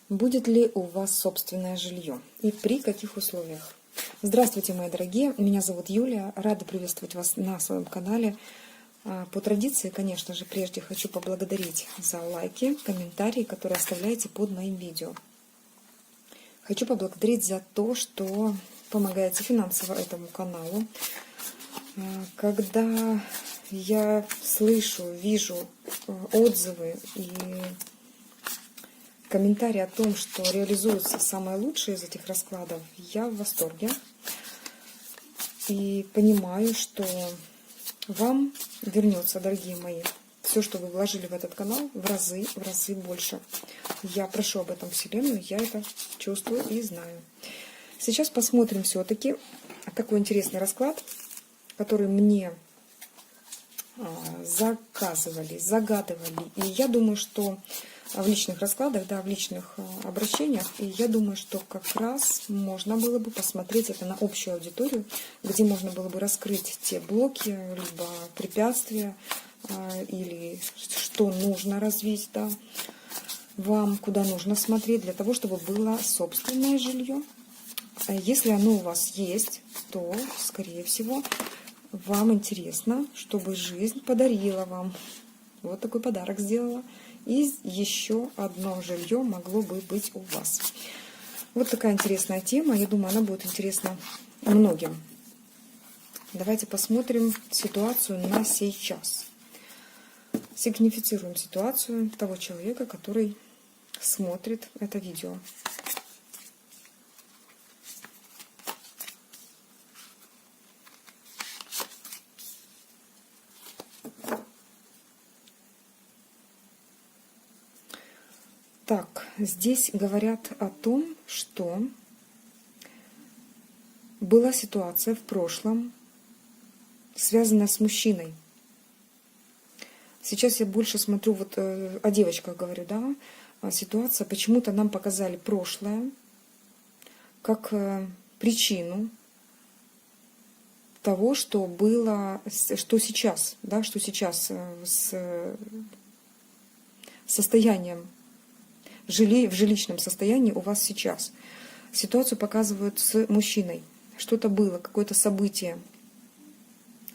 Будет ли у вас собственное жилье и при каких условиях? Здравствуйте, мои дорогие, меня зовут Юлия, рада приветствовать вас на своем канале. По традиции, конечно же, прежде хочу поблагодарить за лайки, комментарии, которые оставляете под моим видео. Хочу поблагодарить за то, что помогаете финансово этому каналу. Когда я слышу, вижу отзывы и комментарии о том, что реализуется самое лучшее из этих раскладов, я в восторге. И понимаю, что вам вернется, дорогие мои, все, что вы вложили в этот канал, в разы больше. Я прошу об этом Вселенную, я это чувствую и знаю. Сейчас посмотрим все-таки такой интересный расклад, который мне заказывали, загадывали. И я думаю, что в личных раскладах, да, в личных обращениях, и я думаю, что как раз можно было бы посмотреть это на общую аудиторию, где можно было бы раскрыть те блоки, либо препятствия, или что нужно развить, да, вам, куда нужно смотреть для того, чтобы было собственное жилье. Если оно у вас есть, то, скорее всего, вам интересно, чтобы жизнь подарила вам. Вот такой подарок сделала. И еще одно жилье могло бы быть у вас. Вот такая интересная тема. Я думаю, она будет интересна многим. Давайте посмотрим ситуацию на сейчас. Сигнифицируем ситуацию того человека, который смотрит это видео. Так, здесь говорят о том, что была ситуация в прошлом, связанная с мужчиной. Сейчас я больше смотрю вот о девочках говорю, да, ситуация, почему-то нам показали прошлое как причину того, что было, что сейчас, да, что сейчас с состоянием в жилищном состоянии у вас сейчас. Ситуацию показывают с мужчиной. Что-то было, какое-то событие,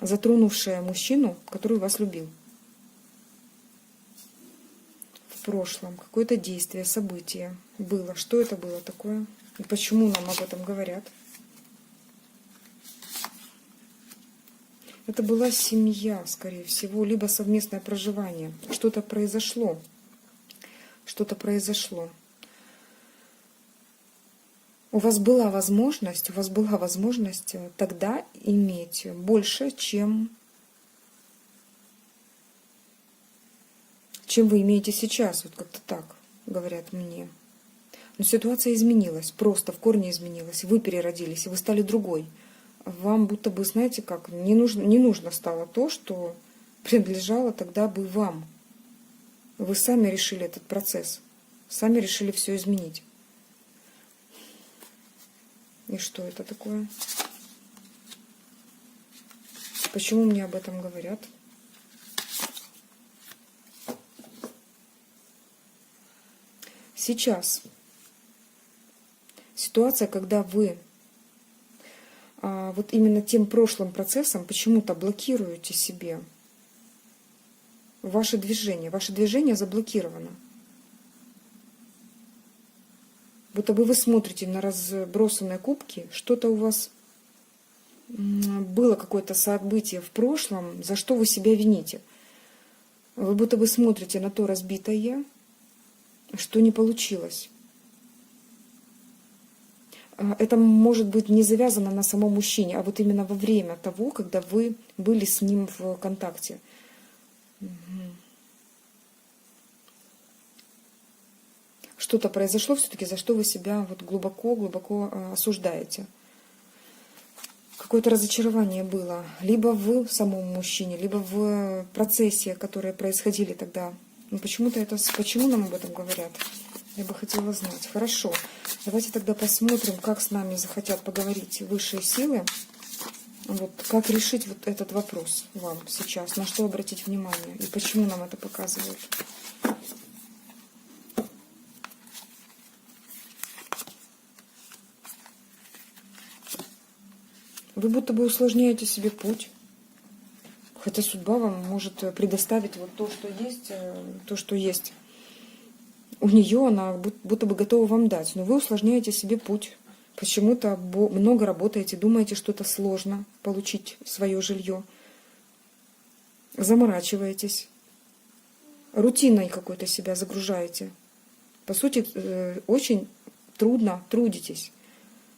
затронувшее мужчину, который вас любил. В прошлом какое-то действие, событие было. Что это было такое? И почему нам об этом говорят? Это была семья, скорее всего, либо совместное проживание. Что-то произошло. Что-то произошло. У вас была возможность тогда иметь больше, чем вы имеете сейчас. Вот как-то так говорят мне. Но ситуация изменилась, просто в корне изменилась. Вы переродились, и вы стали другой. Вам будто бы, знаете как, не нужно стало то, что принадлежало тогда бы вам. Вы сами решили этот процесс, сами решили все изменить. И что это такое? Почему мне об этом говорят? Сейчас ситуация, когда вы вот именно тем прошлым процессом почему-то блокируете себе ваше движение заблокировано. Будто бы вы смотрите на разбросанные кубки, что-то у вас было, какое-то событие в прошлом, за что вы себя вините. Вы будто бы смотрите на то разбитое, что не получилось. Это может быть не завязано на самом мужчине, а вот именно во время того, когда вы были с ним в контакте. Что-то произошло все-таки, за что вы себя вот глубоко осуждаете. Какое-то разочарование было. Либо в самом мужчине, либо в процессе, которые происходили тогда. Но почему нам об этом говорят? Я бы хотела знать. Хорошо. Давайте тогда посмотрим, как с нами захотят поговорить высшие силы. Вот как решить вот этот вопрос вам сейчас, на что обратить внимание и почему нам это показывают. Вы будто бы усложняете себе путь. Хотя судьба вам может предоставить вот то, что есть, то, что есть. У нее она будто бы готова вам дать. Но вы усложняете себе путь. Почему-то много работаете, думаете, что это сложно получить свое жилье. Заморачиваетесь. Рутиной какой-то себя загружаете. По сути, очень трудно трудитесь.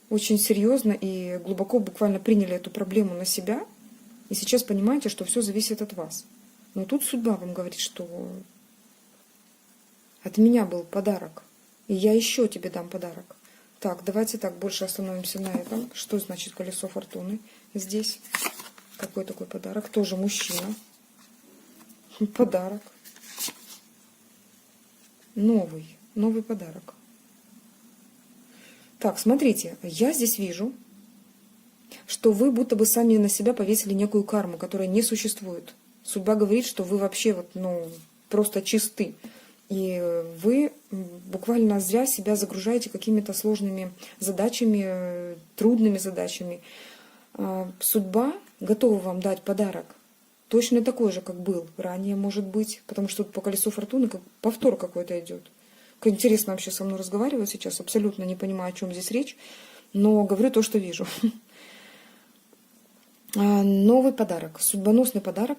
Очень серьезно и глубоко буквально приняли эту проблему на себя. И сейчас понимаете, что все зависит от вас. Но тут судьба вам говорит, что от меня был подарок. И я еще тебе дам подарок. Так, давайте так, больше остановимся на этом. Что значит колесо фортуны здесь? Какой такой подарок? Тоже мужчина. Подарок. Новый подарок. Так, смотрите, я здесь вижу, что вы будто бы сами на себя повесили некую карму, которая не существует. Судьба говорит, что вы вообще просто чисты. И вы буквально зря себя загружаете какими-то сложными задачами, трудными задачами. Судьба готова вам дать подарок. Точно такой же, как был ранее, может быть. Потому что тут по колесу фортуны повтор какой-то идет. Как интересно вообще со мной разговаривать сейчас. Абсолютно не понимаю, о чем здесь речь. Но говорю то, что вижу. Новый подарок, судьбоносный подарок,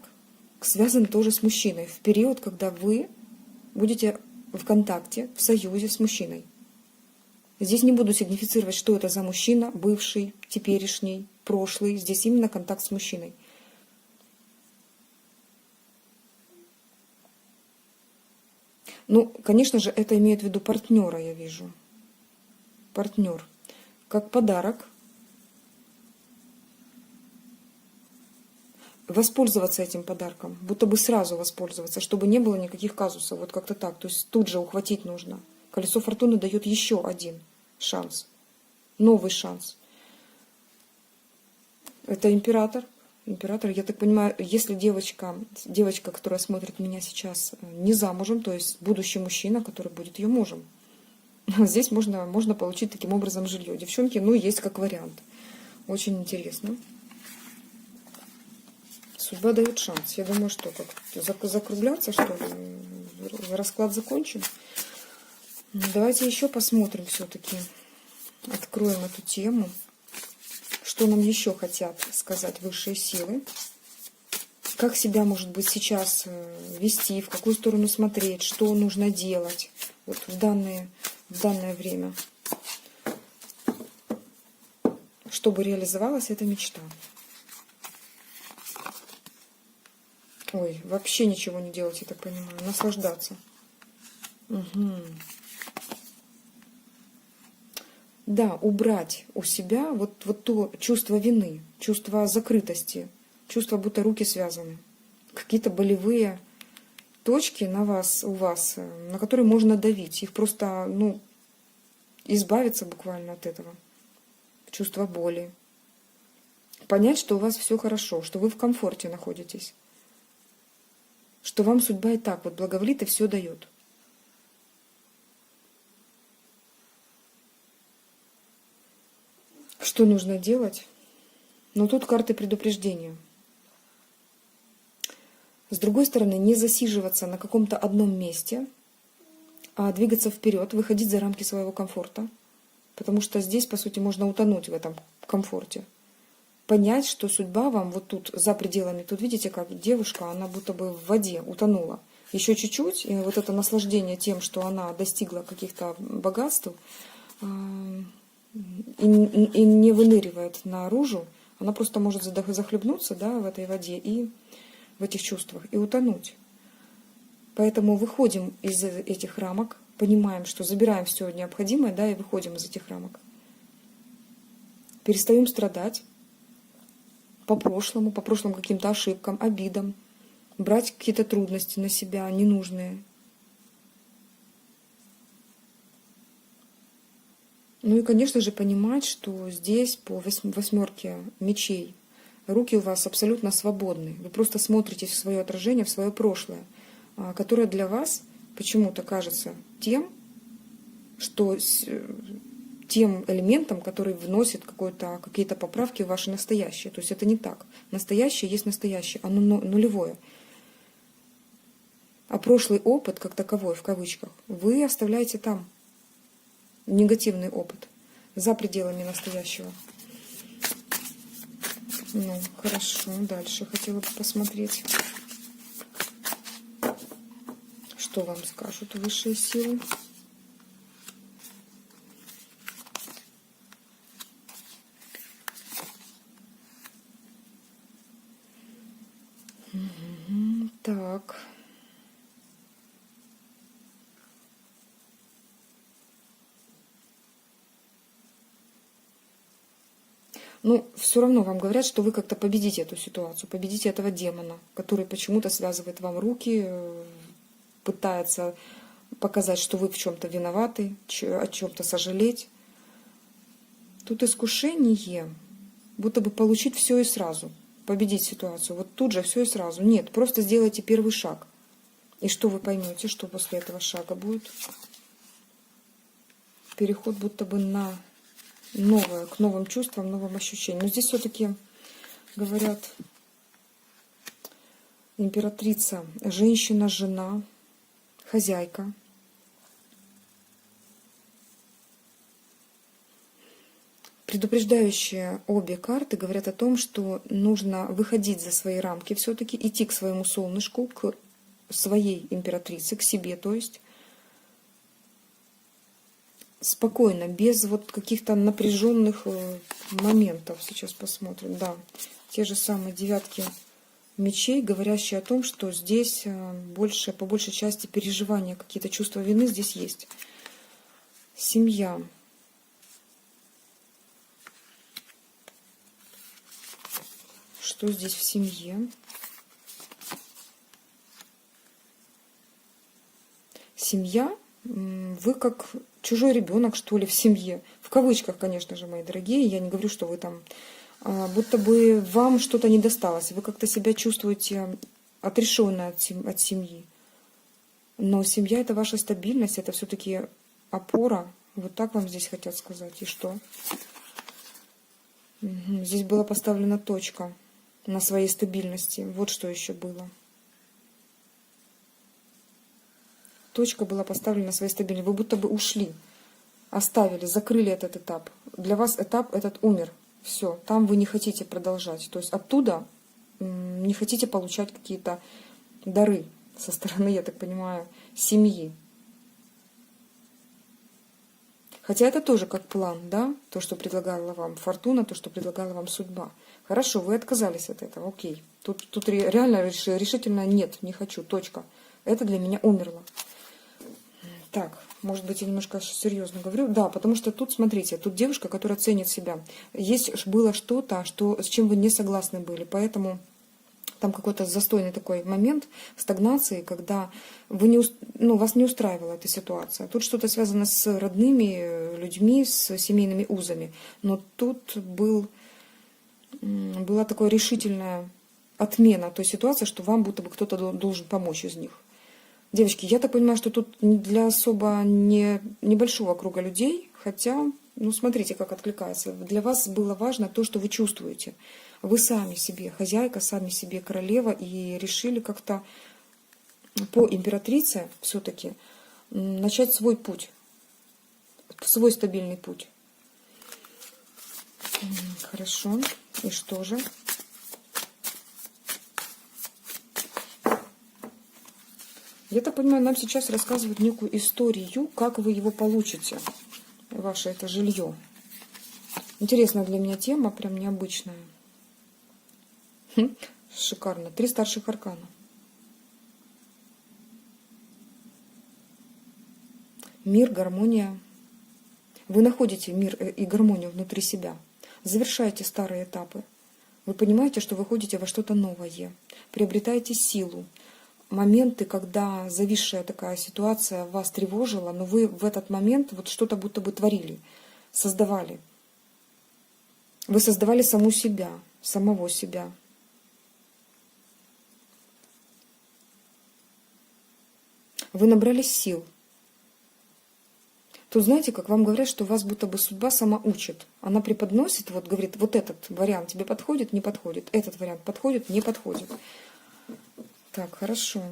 связан тоже с мужчиной. В период, когда вы будете в контакте, в союзе с мужчиной. Здесь не буду сигнифицировать, что это за мужчина, бывший, теперешний, прошлый. Здесь именно контакт с мужчиной. Ну, конечно же, это имеет в виду партнера, я вижу. Партнер. Как подарок. Воспользоваться этим подарком, будто бы сразу воспользоваться, чтобы не было никаких казусов, вот как-то так, то есть тут же ухватить нужно. Колесо фортуны дает еще один шанс, новый шанс. Это император. Император, я так понимаю, если девочка, которая смотрит меня сейчас, не замужем, то есть будущий мужчина, который будет ее мужем, здесь можно получить таким образом жилье. Девчонки, есть как вариант. Очень интересно. Судьба дает шанс. Я думаю, что закругляться, что ли? Расклад закончен. Давайте еще посмотрим все-таки. Откроем эту тему. Что нам еще хотят сказать высшие силы? Как себя, может быть, сейчас вести, в какую сторону смотреть, что нужно делать вот в данное время, чтобы реализовалась эта мечта. Ой, вообще ничего не делать, я так понимаю. Наслаждаться. Угу. Да, убрать у себя вот то чувство вины, чувство закрытости, чувство, будто руки связаны. Какие-то болевые точки у вас, на которые можно давить. Их просто, избавиться буквально от этого. Чувство боли. Понять, что у вас все хорошо, что вы в комфорте находитесь. Что вам судьба и так вот благоволит и все дает. Что нужно делать? Тут карты предупреждения. С другой стороны, не засиживаться на каком-то одном месте, а двигаться вперед, выходить за рамки своего комфорта. Потому что здесь, по сути, можно утонуть в этом комфорте. Понять, что судьба вам вот тут, за пределами, тут видите, как девушка, она будто бы в воде утонула. Еще чуть-чуть, и вот это наслаждение тем, что она достигла каких-то богатств, и не выныривает наружу, она просто может захлебнуться, да, в этой воде и в этих чувствах, и утонуть. Поэтому выходим из этих рамок, понимаем, что забираем все необходимое, да, и выходим из этих рамок. Перестаем страдать по прошлым каким-то ошибкам, обидам, брать какие-то трудности на себя, ненужные. И, конечно же, понимать, что здесь по восьмерке мечей руки у вас абсолютно свободны. Вы просто смотрите в свое отражение, в свое прошлое, которое для вас почему-то кажется тем тем элементам, которые вносят какие-то поправки в ваше настоящее. То есть это не так. Настоящее есть настоящее, оно нулевое. А прошлый опыт, как таковой, в кавычках, вы оставляете там. Негативный опыт. За пределами настоящего. Ну, хорошо. Дальше хотела бы посмотреть, что вам скажут высшие силы. Так. Ну, все равно вам говорят, что вы как-то победите эту ситуацию, победите этого демона, который почему-то связывает вам руки, пытается показать, что вы в чем-то виноваты, о чем-то сожалеть. Тут искушение, будто бы получить все и сразу, победить ситуацию. Вот тут же все и сразу. Нет, просто сделайте первый шаг. И что вы поймете, что после этого шага будет? Переход будто бы на новое, к новым чувствам, новым ощущениям. Но здесь все-таки говорят императрица, женщина, жена, хозяйка. Предупреждающие обе карты говорят о том, что нужно выходить за свои рамки все-таки, идти к своему солнышку, к своей императрице, к себе, то есть спокойно, без вот каких-то напряженных моментов. Сейчас посмотрим. Да, те же самые девятки мечей, говорящие о том, что здесь по большей части переживания, какие-то чувства вины здесь есть. Семья. Что здесь в семье? Семья, вы как чужой ребенок, что ли, в семье. В кавычках, конечно же, мои дорогие. Я не говорю, что вы там, будто бы вам что-то не досталось. Вы как-то себя чувствуете отрешенно от семьи. Но семья — это ваша стабильность, это все-таки опора. Вот так вам здесь хотят сказать. И что? Здесь была поставлена точка на своей стабильности. Вот что еще было. Точка была поставлена на своей стабильности. Вы будто бы ушли, оставили, закрыли этот этап. Для вас этап этот умер. Все, там вы не хотите продолжать. То есть оттуда не хотите получать какие-то дары со стороны, я так понимаю, семьи. Хотя это тоже как план, да? То, что предлагала вам фортуна, то, что предлагала вам судьба. Хорошо, вы отказались от этого, окей. Тут реально решительно нет, не хочу, точка. Это для меня умерло. Так, может быть, я немножко серьезно говорю. Да, потому что тут, смотрите, тут девушка, которая ценит себя. Было что-то, с чем вы не согласны были. Поэтому там какой-то застойный такой момент стагнации, когда вас не устраивала эта ситуация. Тут что-то связано с родными людьми, с семейными узами. Но тут была такая решительная отмена той ситуации, что вам будто бы кто-то должен помочь из них. Девочки, я так понимаю, что тут для особо небольшого круга людей, хотя, смотрите, как откликается. Для вас было важно то, что вы чувствуете. Вы сами себе хозяйка, сами себе королева, и решили как-то по императрице все-таки начать свой путь, свой стабильный путь. Хорошо. И что же? Я так понимаю, нам сейчас рассказывают некую историю, как вы его получите, ваше это жилье. Интересная для меня тема, прям необычная. Шикарно. 3 старших аркана. Мир, гармония. Вы находите мир и гармонию внутри себя. Завершаете старые этапы. Вы понимаете, что вы ходите во что-то новое. Приобретаете силу. Моменты, когда зависшая такая ситуация вас тревожила, но вы в этот момент вот что-то будто бы творили, создавали. Вы создавали саму себя, самого себя. Вы набрались сил. Тут, знаете, как вам говорят, что вас будто бы судьба сама учит. Она преподносит, вот говорит, вот этот вариант тебе подходит, не подходит. Этот вариант подходит, не подходит. Так, хорошо.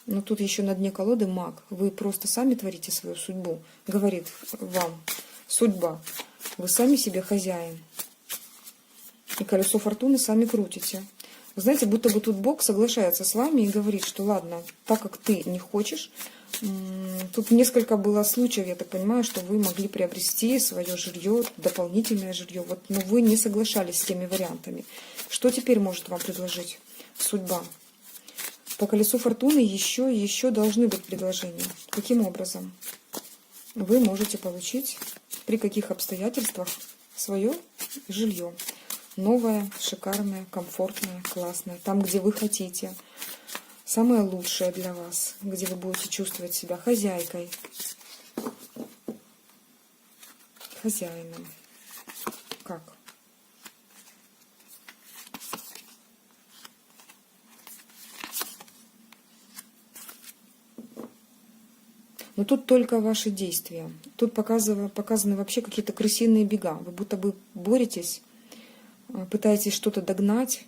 Но тут еще на дне колоды маг. Вы просто сами творите свою судьбу. Говорит вам судьба. Вы сами себе хозяин. И колесо фортуны сами крутите. Вы знаете, будто бы тут Бог соглашается с вами и говорит, что ладно, так как ты не хочешь, тут несколько было случаев, я так понимаю, что вы могли приобрести свое жилье, дополнительное жилье, вот, но вы не соглашались с теми вариантами. Что теперь может вам предложить судьба? По колесу фортуны еще должны быть предложения. Каким образом вы можете получить, при каких обстоятельствах, свое жилье? Новое, шикарное, комфортное, классное. Там, где вы хотите. Самое лучшее для вас. Где вы будете чувствовать себя хозяйкой. Хозяином. Как? Но тут только ваши действия. Тут показаны вообще какие-то крысиные бега. Вы будто бы боретесь, пытаетесь что-то догнать.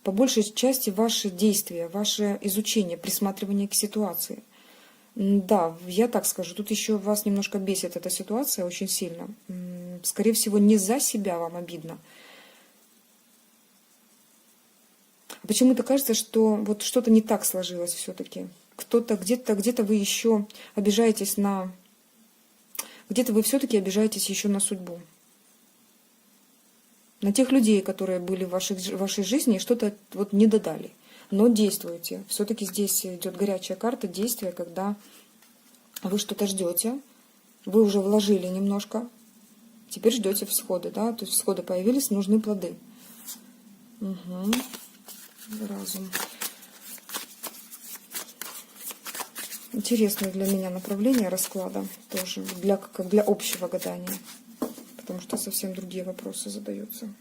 По большей части ваши действия, ваше изучение, присматривание к ситуации. Да, я так скажу, тут еще вас немножко бесит эта ситуация очень сильно. Скорее всего, не за себя вам обидно. Почему-то кажется, что вот что-то не так сложилось все-таки. Кто-то где-то вы еще обижаетесь на... Где-то вы все-таки обижаетесь еще на судьбу. На тех людей, которые были в вашей жизни и что-то вот не додали. Но действуйте. Все-таки здесь идет горячая карта действия, когда вы что-то ждете, вы уже вложили немножко, теперь ждете всходы, да, то есть всходы появились, нужны плоды. Угу. Разум. Интересное для меня направление расклада тоже, как для общего гадания. Потому что совсем другие вопросы задаются.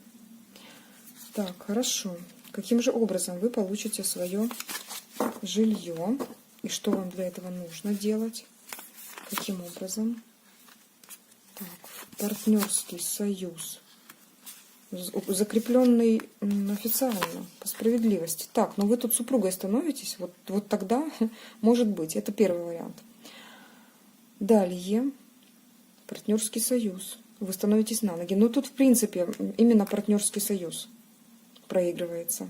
Так, хорошо. Каким же образом вы получите свое жилье? И что вам для этого нужно делать? Каким образом? Так, партнерский союз. Закрепленный официально, по справедливости. Так, но вы тут супругой становитесь? Вот тогда, может быть, это первый вариант. Далее, партнерский союз. Вы становитесь на ноги. Но тут, в принципе, именно партнерский союз проигрывается.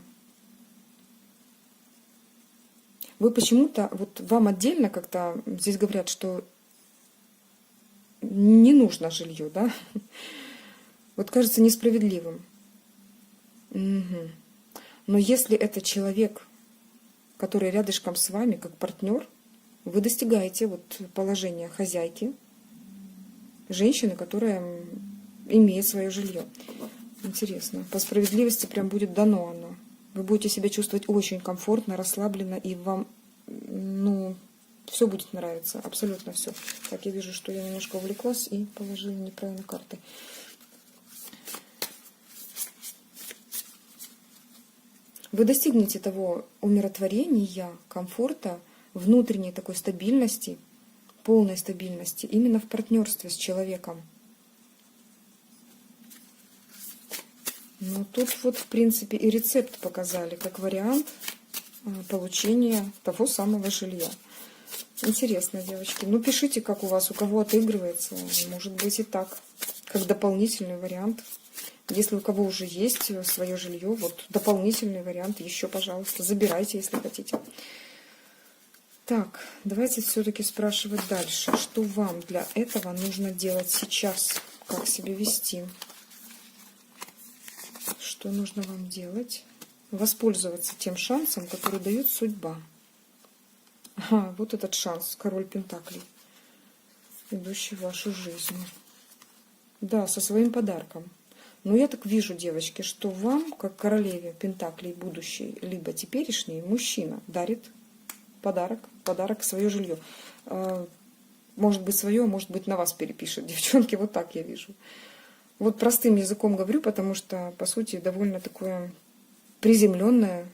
Вы почему-то, вот вам отдельно как-то здесь говорят, что не нужно жилье, да? Вот кажется несправедливым. Угу. Но если это человек, который рядышком с вами, как партнер, вы достигаете вот положения хозяйки, женщины, которая имеет свое жилье. Интересно. По справедливости прям будет дано оно. Вы будете себя чувствовать очень комфортно, расслабленно, и вам, все будет нравиться. Абсолютно все. Так, я вижу, что я немножко увлеклась и положила неправильно карты. Вы достигнете того умиротворения, комфорта, внутренней такой стабильности, полной стабильности именно в партнерстве с человеком. Но тут вот, в принципе, и рецепт показали, как вариант получения того самого жилья. Интересно, девочки. Ну, пишите, как у вас, у кого отыгрывается. Может быть и так, как дополнительный вариант. Если у кого уже есть свое жилье, вот дополнительный вариант еще, пожалуйста, забирайте, если хотите. Так, давайте все-таки спрашивать дальше. Что вам для этого нужно делать сейчас? Как себя вести? Что нужно вам делать? Воспользоваться тем шансом, который дает судьба. Ага, вот этот шанс, король Пентаклей, идущий в вашу жизнь. Да, со своим подарком. Но я так вижу, девочки, что вам, как королеве Пентаклей будущей, либо теперешний, мужчина дарит подарок, свое жилье. Может быть, свое, может быть, на вас перепишет. Девчонки, вот так я вижу. Вот простым языком говорю, потому что, по сути, довольно такое приземленное,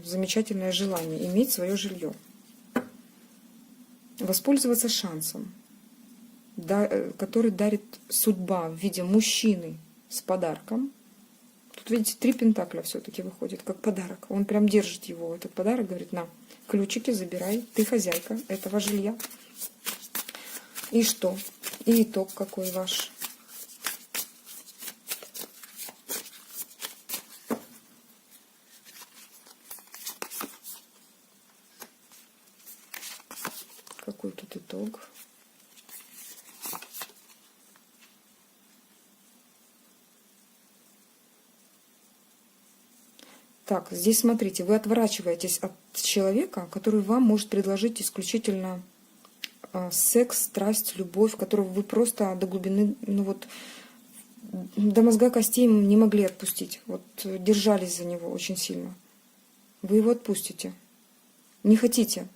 замечательное желание иметь свое жилье. воспользоваться шансом, который дарит судьба в виде мужчины с подарком. Тут, видите, 3 пентакля все-таки выходит, как подарок. Он прям держит его, этот подарок, говорит: на, ключики забирай, ты хозяйка этого жилья. И что? И итог какой ваш? Какой тут итог? Так, здесь смотрите, вы отворачиваетесь от человека, который вам может предложить исключительно секс, страсть, любовь, которого вы просто до глубины, ну вот, до мозга костей не могли отпустить. Вот держались за него очень сильно. Вы его отпустите. Не хотите,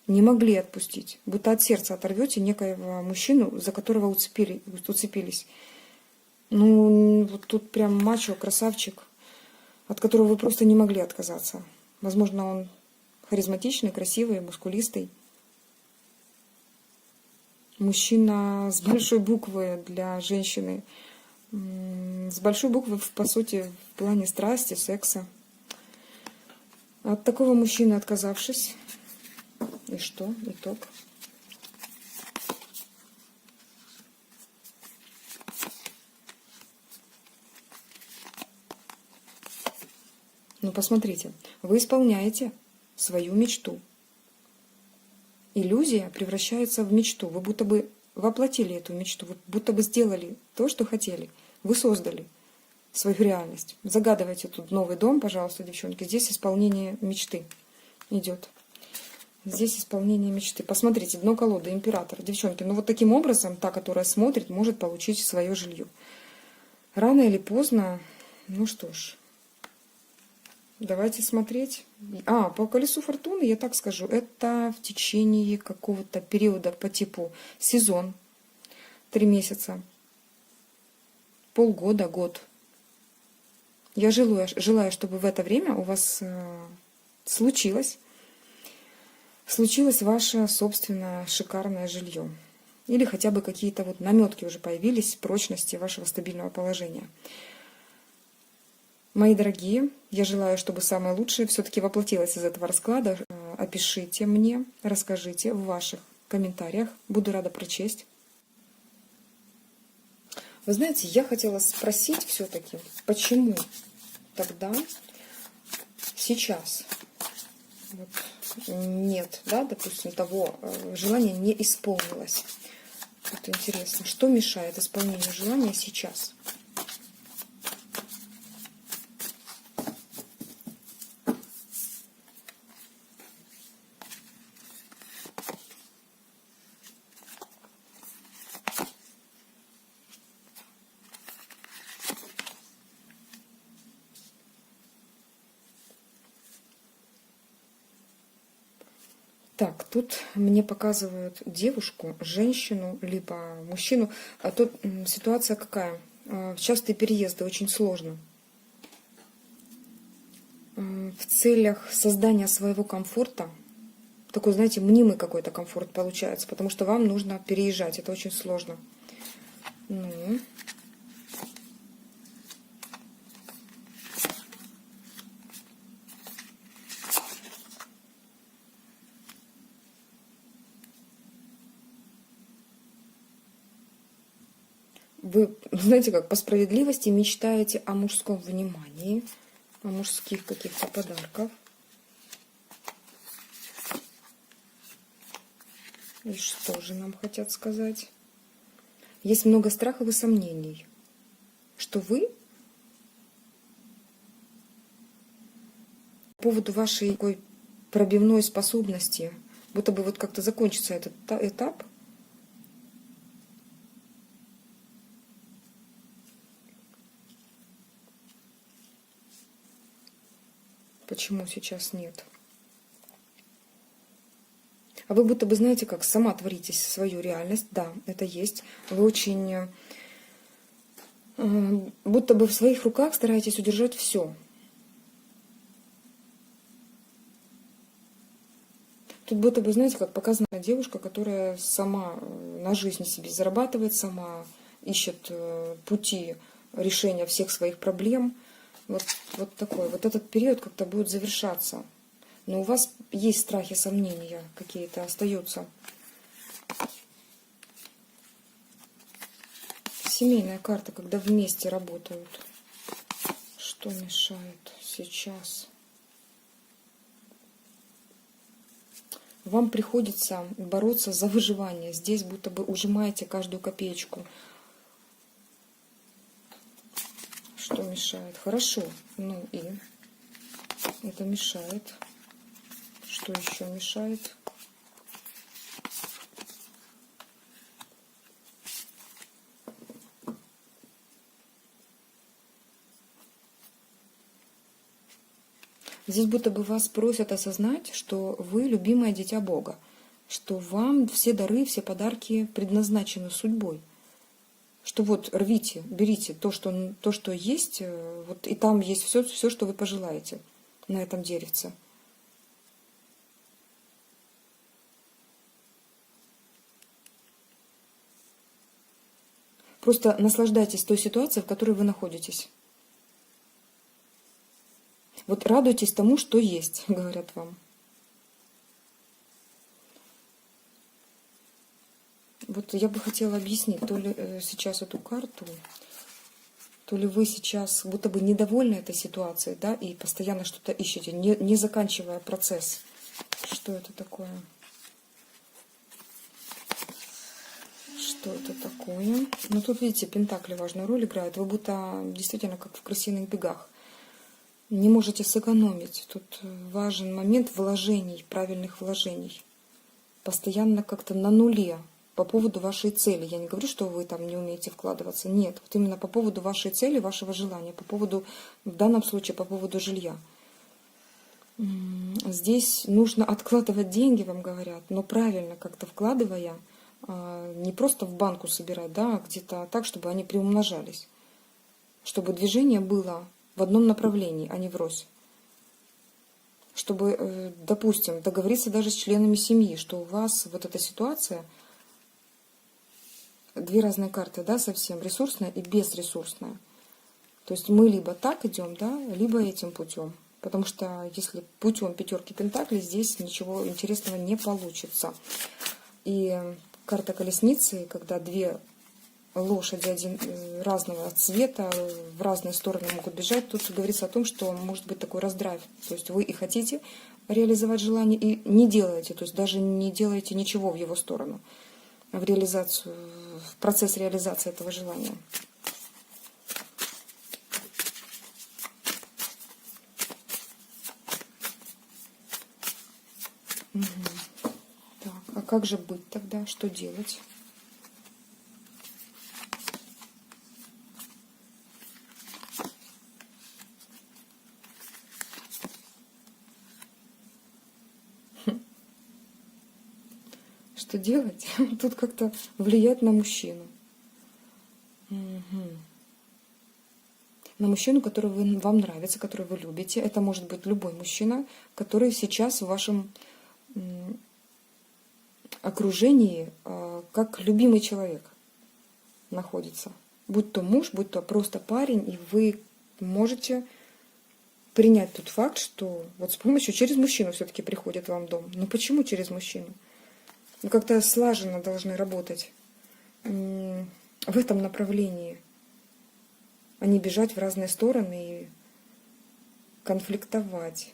не могли отпустить. Будто от сердца оторвете некоего мужчину, за которого уцепились. Ну, вот тут прям мачо, красавчик, от которого вы просто не могли отказаться. Возможно, он харизматичный, красивый, мускулистый. Мужчина с большой буквы для женщины. С большой буквы, по сути, в плане страсти, секса. От такого мужчины отказавшись. И что? Итог. Ну, посмотрите, вы исполняете свою мечту. Иллюзия превращается в мечту. Вы будто бы воплотили эту мечту, вы будто бы сделали то, что хотели. Вы создали свою реальность. Загадывайте тут новый дом, пожалуйста, девчонки. Здесь исполнение мечты идет. Здесь исполнение мечты. Посмотрите, дно колоды, император. Девчонки, ну вот таким образом та, которая смотрит, может получить свое жилье. Рано или поздно, ну что ж, давайте смотреть. По колесу фортуны, я так скажу, это в течение какого-то периода по типу сезон, 3 месяца, полгода, год. Я желаю, чтобы в это время у вас случилось ваше собственное шикарное жилье. Или хотя бы какие-то вот наметки уже появились прочности вашего стабильного положения. Мои дорогие, я желаю, чтобы самое лучшее все-таки воплотилось из этого расклада. Опишите мне, расскажите в ваших комментариях. Буду рада прочесть. Вы знаете, я хотела спросить все-таки, почему тогда сейчас вот, нет, да, допустим, того желания не исполнилось. Вот интересно, что мешает исполнению желания сейчас? Так, тут мне показывают девушку, женщину, либо мужчину. А тут ситуация какая? Частые переезды, очень сложно. В целях создания своего комфорта, такой, знаете, мнимый какой-то комфорт получается, потому что вам нужно переезжать, это очень сложно. Ну... Вы, знаете, как по справедливости мечтаете о мужском внимании, о мужских каких-то подарках. И что же нам хотят сказать? Есть много страхов и сомнений, что вы по поводу вашей такой пробивной способности, будто бы вот как-то закончится этот этап. Почему сейчас нет? А вы будто бы, знаете, как сама творите свою реальность. Да, это есть. Вы очень... будто бы в своих руках стараетесь удержать все. Тут будто бы, знаете, как показана девушка, которая сама на жизнь себе зарабатывает, сама ищет пути решения всех своих проблем. Вот такой. Вот этот период как-то будет завершаться. Но у вас есть страхи, сомнения какие-то остаются. Семейная карта, когда вместе работают. Что мешает сейчас? Вам приходится бороться за выживание. Здесь будто бы ужимаете каждую копеечку. Что мешает? Хорошо. Ну и это мешает. Что еще мешает? Здесь будто бы вас просят осознать, что вы любимое дитя Бога, что вам все дары, все подарки предназначены судьбой. Что вот рвите, берите то, что есть, вот и там есть все, что вы пожелаете на этом деревце. Просто наслаждайтесь той ситуацией, в которой вы находитесь. Вот радуйтесь тому, что есть, говорят вам. Вот я бы хотела объяснить, то ли сейчас эту карту, то ли вы сейчас будто бы недовольны этой ситуацией, да, и постоянно что-то ищете, не заканчивая процесс. Что это такое? Что это такое? Ну, тут, видите, пентакли важную роль играют. Вы будто действительно как в крысиных бегах. Не можете сэкономить. Тут важен момент вложений, правильных вложений. Постоянно как-то на нуле по поводу вашей цели. Я не говорю, что вы там не умеете вкладываться. Нет, вот именно по поводу вашей цели, вашего желания, по поводу, в данном случае, по поводу жилья. Здесь нужно откладывать деньги, вам говорят, но правильно как-то вкладывая, не просто в банку собирать, да, а где-то так, чтобы они приумножались. Чтобы движение было в одном направлении, а не врозь. Чтобы, допустим, договориться даже с членами семьи, что у вас вот эта ситуация, две разные карты, да, совсем, ресурсная и безресурсная. То есть мы либо так идем, да, либо этим путем. Потому что если путем пятерки пентаклей, здесь ничего интересного не получится. И карта колесницы, когда две лошади разного цвета в разные стороны могут бежать, тут говорится о том, что может быть такой раздрайв. То есть вы и хотите реализовать желание, и не делаете, то есть даже не делаете ничего в его сторону, в реализацию, в процесс реализации этого желания. Угу. Так, а как же быть тогда? Что делать? Что делать? Тут как-то влиять на мужчину. Угу. На мужчину, который вам нравится, который вы любите. Это может быть любой мужчина, который сейчас в вашем окружении как любимый человек находится. Будь то муж, будь то просто парень, и вы можете принять тот факт, что вот с помощью, через мужчину все-таки приходит вам в дом. Но почему через мужчину? Вы как-то слаженно должны работать в этом направлении, а не бежать в разные стороны и конфликтовать.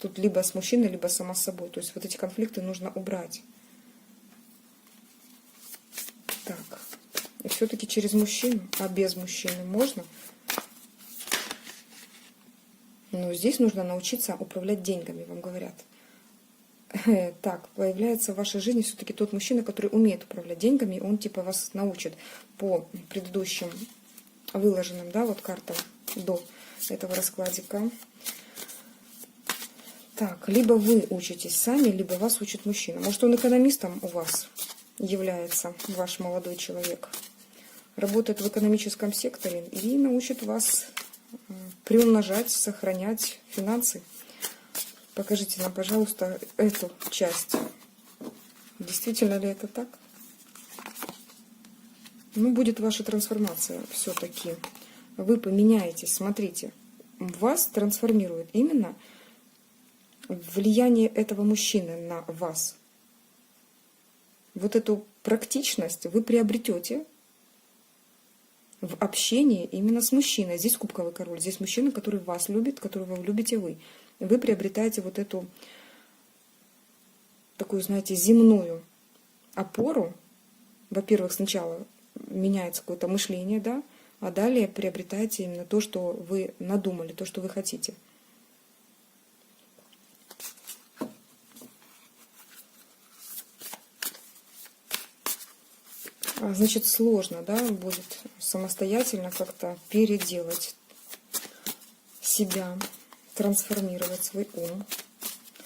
Тут либо с мужчиной, либо сама собой. То есть вот эти конфликты нужно убрать. Так. И все-таки через мужчину, а без мужчины можно? Но здесь нужно научиться управлять деньгами, вам говорят. Так, появляется в вашей жизни все-таки тот мужчина, который умеет управлять деньгами, он типа вас научит по предыдущим выложенным, да, вот картам до этого раскладика. Так, либо вы учитесь сами, либо вас учит мужчина. Может, он экономистом у вас является, ваш молодой человек. Работает в экономическом секторе и научит вас приумножать, сохранять финансы. Покажите нам, пожалуйста, эту часть. Действительно ли это так? Ну, будет ваша трансформация все-таки. Вы поменяетесь, смотрите. Вас трансформирует именно влияние этого мужчины на вас. Вот эту практичность вы приобретете в общении именно с мужчиной. Здесь кубковый король, здесь мужчина, который вас любит, которого любите вы. Вы приобретаете вот эту такую, знаете, земную опору. Во-первых, сначала меняется какое-то мышление, да, а далее приобретаете именно то, что вы надумали, то, что вы хотите. Значит, сложно, да, будет самостоятельно как-то переделать себя, трансформировать свой ум.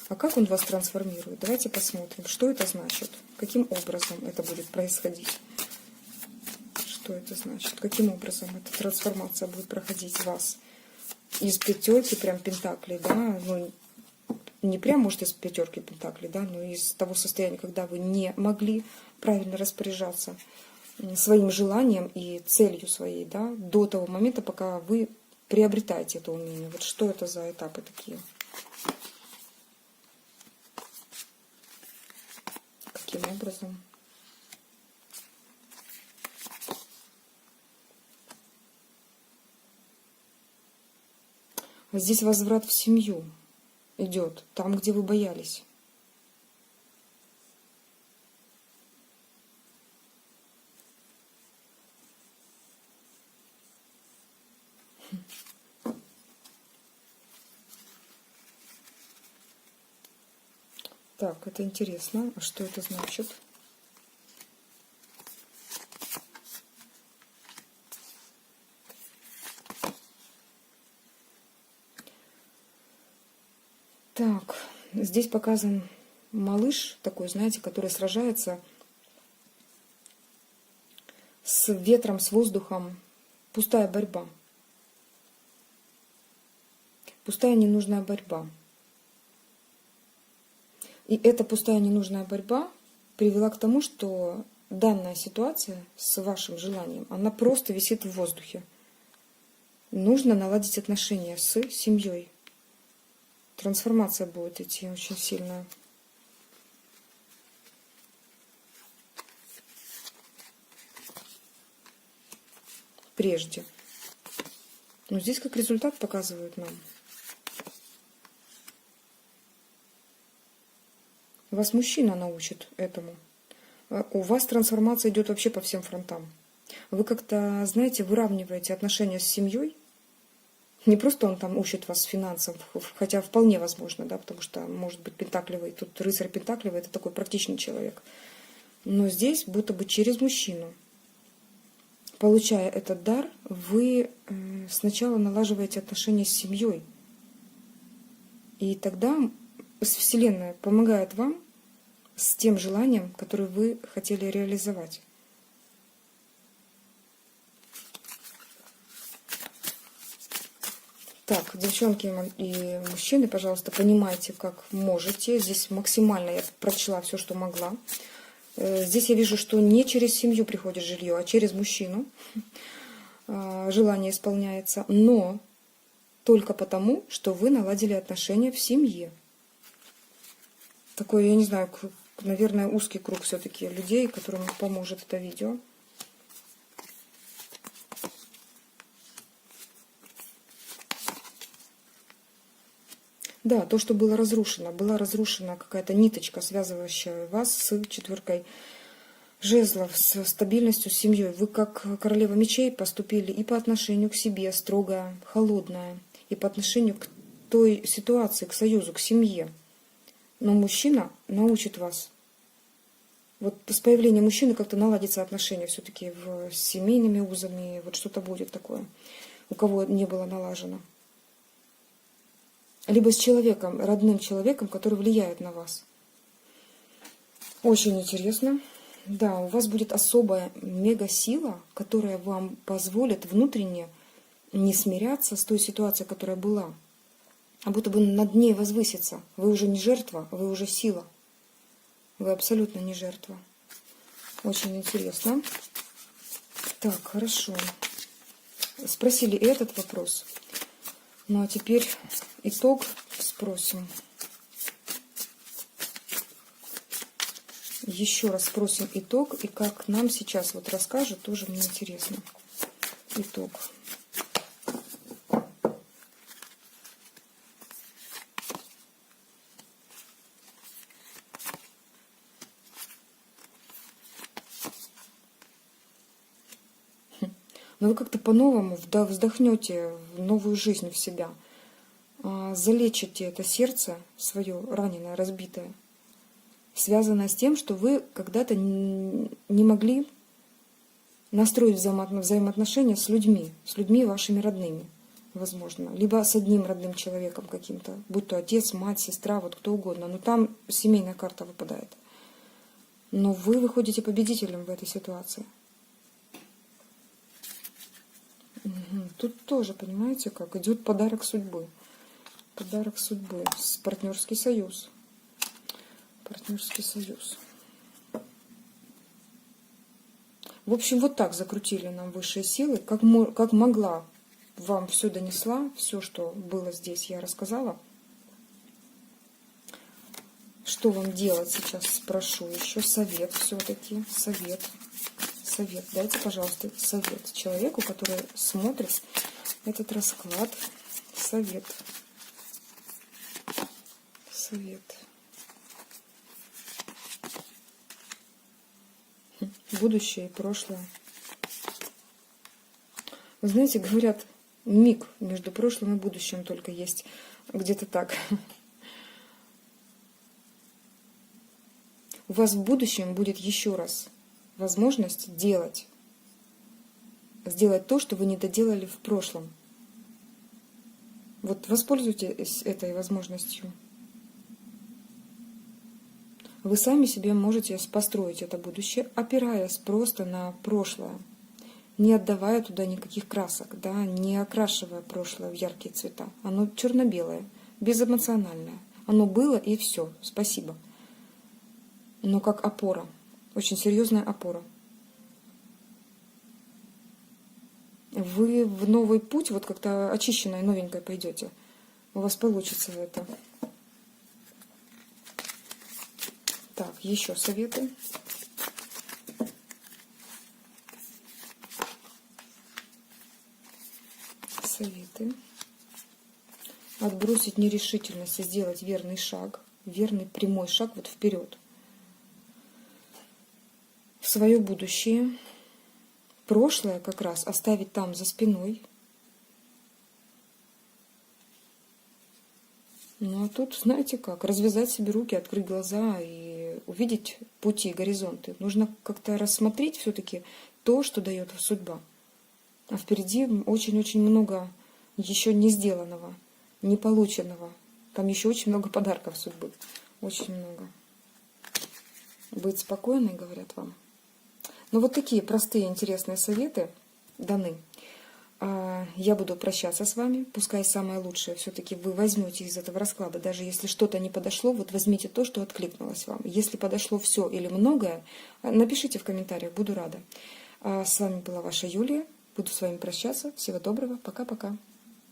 А как он вас трансформирует? Давайте посмотрим, что это значит, каким образом это будет происходить. Что это значит? Каким образом эта трансформация будет проходить в вас? Из пятерки прям пентаклей, да, ну, не прям, может, из пятерки пентаклей, да, но из того состояния, когда вы не могли правильно распоряжаться своим желанием и целью своей, да, до того момента, пока вы приобретаете это умение. Вот что это за этапы такие? Каким образом? Здесь возврат в семью идет, там, где вы боялись. Так, это интересно. А что это значит? Так, здесь показан малыш такой, знаете, который сражается с ветром, с воздухом. Пустая борьба. Пустая ненужная борьба. И эта пустая ненужная борьба привела к тому, что данная ситуация с вашим желанием, она просто висит в воздухе. Нужно наладить отношения с семьей. Трансформация будет идти очень сильная. Прежде. Но здесь как результат показывают нам. Вас мужчина научит этому. У вас трансформация идет вообще по всем фронтам. Вы как-то, знаете, выравниваете отношения с семьей. Не просто он там учит вас финансам, хотя вполне возможно, да, потому что, может быть, пентаклевый, тут рыцарь пентаклевый, это такой практичный человек. Но здесь будто бы через мужчину. Получая этот дар, вы сначала налаживаете отношения с семьей. И тогда Вселенная помогает вам с тем желанием, которое вы хотели реализовать. Так, девчонки и мужчины, пожалуйста, понимайте, как можете. Здесь максимально я прочла все, что могла. Здесь я вижу, что не через семью приходит жилье, а через мужчину. Желание исполняется, но только потому, что вы наладили отношения в семье. Такой, я не знаю, наверное, узкий круг все-таки людей, которым поможет это видео. Да, то, что было разрушено. Была разрушена какая-то ниточка, связывающая вас с четверкой жезлов, с стабильностью, с семьей. Вы, как королева мечей, поступили и по отношению к себе, строгая, холодная, и по отношению к той ситуации, к союзу, к семье. Но мужчина научит вас. Вот с появлением мужчины как-то наладится отношения все-таки с семейными узами. Вот что-то будет такое, у кого не было налажено. Либо с человеком, родным человеком, который влияет на вас. Очень интересно. Да, у вас будет особая мега-сила, которая вам позволит внутренне не смиряться с той ситуацией, которая была. а будто бы над ней возвыситься. Вы уже не жертва, вы уже сила. Вы абсолютно не жертва. Очень интересно. Так, хорошо. Спросили и этот вопрос. Ну а теперь итог спросим. Еще раз спросим итог, и как нам сейчас вот расскажут, тоже мне интересно. Итог. Но вы как-то по-новому вдохнете в новую жизнь в себя, залечите это сердце свое раненое, разбитое, связанное с тем, что вы когда-то не могли настроить взаимоотношения с людьми вашими родными, возможно, либо с одним родным человеком каким-то, будь то отец, мать, сестра, вот кто угодно, но там семейная карта выпадает. Но вы выходите победителем в этой ситуации. Тут тоже, понимаете, как идет подарок судьбы. Подарок судьбы. Партнерский союз. Партнерский союз. В общем, вот так закрутили нам высшие силы. Как могла, вам все донесла. Все, что было здесь, я рассказала. Что вам делать сейчас, спрошу. Еще совет все-таки. Совет. Совет. Дайте, пожалуйста, совет человеку, который смотрит этот расклад. Совет. Совет. Будущее и прошлое. Вы знаете, говорят, миг между прошлым и будущим только есть. Где-то так. У вас в будущем будет еще раз возможность сделать то, что вы не доделали в прошлом. Вот воспользуйтесь этой возможностью. Вы сами себе можете построить это будущее, опираясь просто на прошлое, не отдавая туда никаких красок, да, не окрашивая прошлое в яркие цвета. Оно черно-белое, безэмоциональное. Оно было и все, спасибо. Но как опора. Очень серьезная опора. Вы в новый путь, вот как-то очищенной, новенькой пойдете. У вас получится это. Так, еще советы. Советы. Отбросить нерешительность и сделать верный шаг. Верный прямой шаг вот вперед. В свое будущее. Прошлое как раз оставить там за спиной. Ну а тут, знаете как, развязать себе руки, открыть глаза и увидеть пути, горизонты. Нужно как-то рассмотреть все-таки то, что дает судьба. А впереди очень-очень много еще не сделанного, не полученного. Там еще очень много подарков судьбы. Очень много. Быть спокойной, говорят вам. Ну вот такие простые, интересные советы даны. Я буду прощаться с вами. Пускай самое лучшее все-таки вы возьмете из этого расклада. Даже если что-то не подошло, вот возьмите то, что откликнулось вам. Если подошло все или многое, напишите в комментариях, буду рада. С вами была ваша Юлия. Буду с вами прощаться. Всего доброго. Пока-пока.